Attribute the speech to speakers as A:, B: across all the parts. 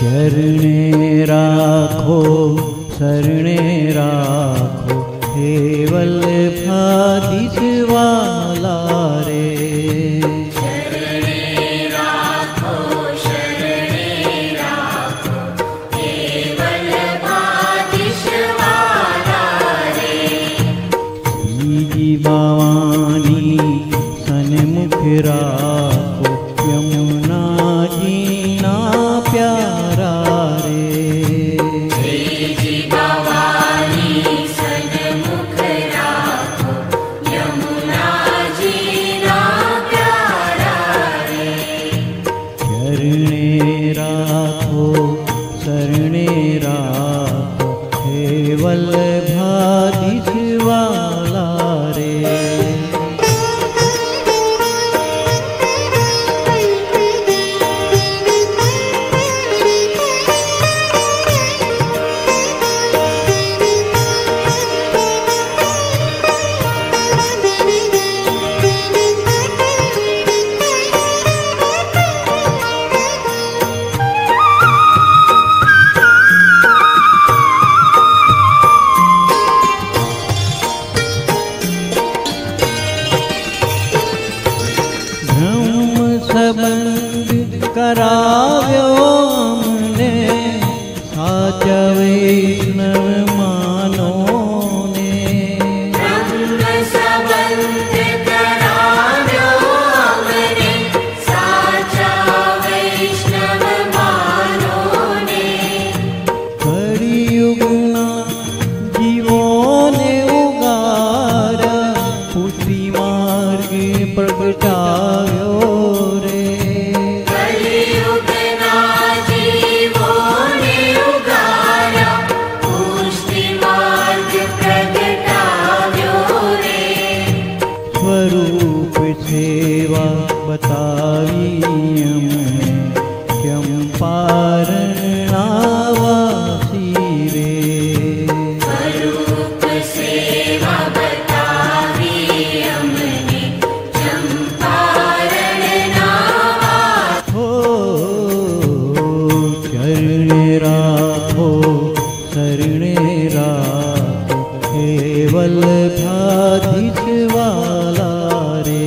A: शरणे राखो शरणे राखो हे वल्लभाधीश वाला रे।
B: शरणे राखो हे वल्लभाधीश वाला रे।
A: श्रीजी बावानी सन्मुख राखो यमुना जी ना प्यारा रे।
B: श्रीजी बावानी सन्मुख राखो यमुना जी ना प्यारा रे।
A: शरणे राखो शरणे राखो हे वल्लभाधीश वाला रे। संबंध कराव्यो अमने साचा वैष्णव मानो ने।
B: ब्रह्म संबंध कराव्यो अमने साचा वैष्णव मानो ने।
A: कलियुगना जीवोने उगारा पुष्टि मार्ग प्रगटाव्यो रे।
B: कलियुगना जीवोने उगारा पुष्टि मार्ग प्रगटाव्यो रे।
A: स्वरूप सेवा बतावी अमने चंपारण आवासी रे।
B: स्वरूप सेवा बतावी अमने चंपारण नावा।
A: हो शरणे राखो शरणे राखो हे वल्लभाधीश वाला रे।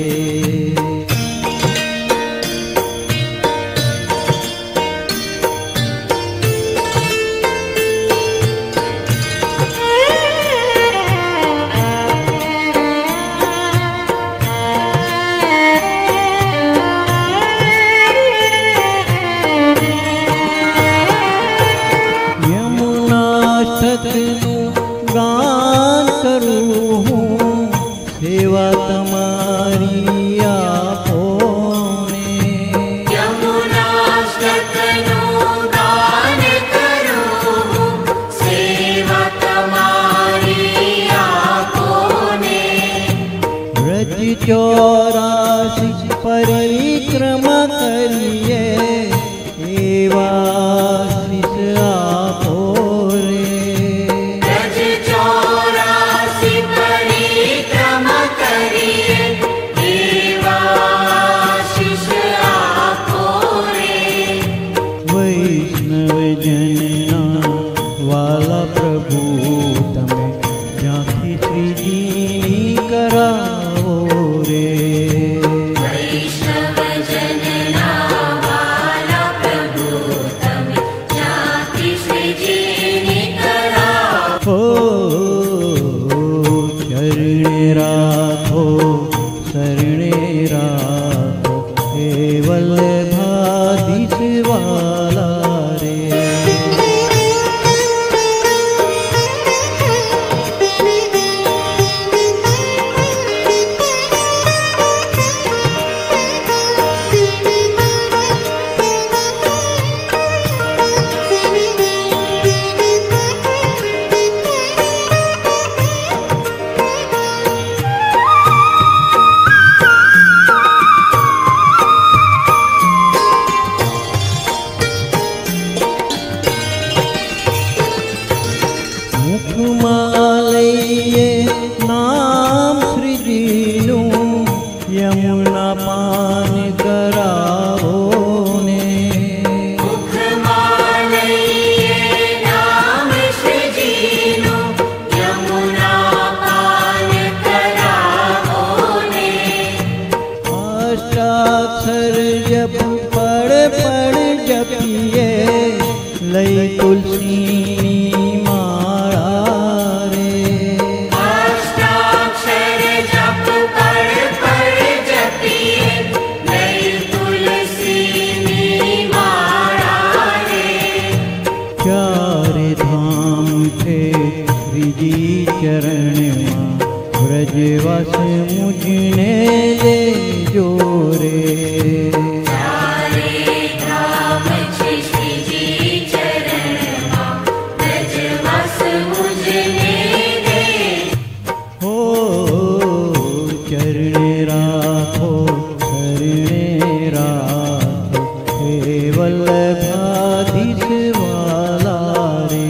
A: यमुना सतनु गान करूँ हूँ सेवा तुम्हारी आपने।
B: यमुना शतनु गान करूँ सेवा तुम्हारी आपने।
A: ब्रज 84 परिक्रमा करिए एवा आशीष आपो रे।
B: ब्रज 84 परिक्रमा करिए देवाशीष आपो रे।
A: वैष्णव जनना वाला प्रभु तमे जाति श्रीजी कराओ रे।
B: वैष्णव जनना वाला प्रभु तमे जाति सृजिनी कराओ।
A: हो शरणे राखो शरणे राखो हे वल्लभाधीश वाला रे। લઈ તુલસીની માળા રે
B: અષ્ટાક્ષર જપ પર જપીએ લઈ તુલસીની માળા રે
A: ચારે ધામ છે શ્રીજી ચરણમાં વ્રજવાસ મુજને લેજો રે
B: ચારે ધામ છે શ્રીજી ચરણમાં વ્રજવાસ મુજને દે
A: હો ચરણે રાખો શરણે રાખો હે વલ્લભાધીશ વાલા રે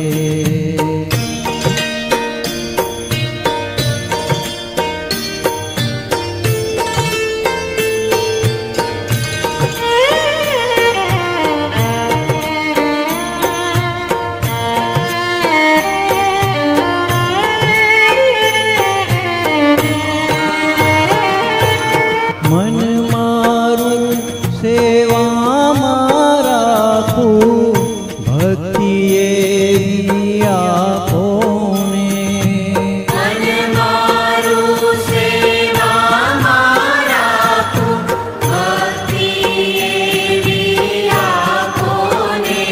A: મન મારું સેવામાં રાખું ભક્તિ એવી આપો ને
B: મન મારું સેવામાં રાખું ભક્તિ એવી આપો ને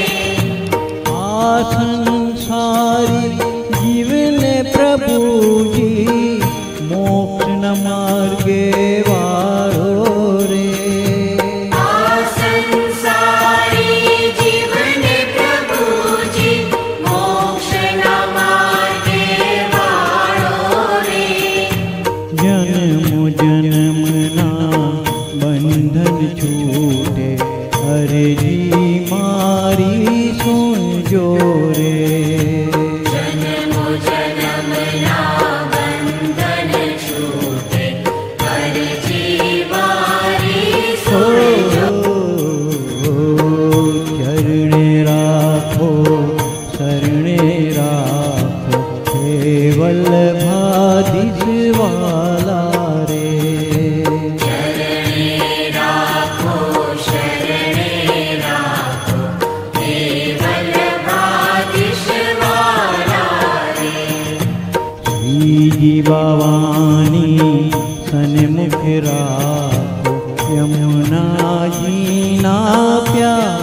A: આ સંસારી જીવને પ્રભુજી મોક્ષના માર્ગે વાળો રે
B: આ સંસારી જીવને પ્રભુજી મોક્ષના માર્ગે વાળો રે
A: જન્મ જન્મના બંધન છૂટે હરેજી મારી સુનજો રે
B: જન્મો જન્મના બંધન છૂટે હરજી મારી સુણજો
A: ચરણે રાખો શરણે રાખો હે વલ્લભાધીશ વાલા રે
B: ચરણે રાખો શરણે રાખો હે વલ્લભાધીશ વાલા રે
A: શ્રીજી બાવાની સન્મુખ રાખો યમુનાજીના પ્યારા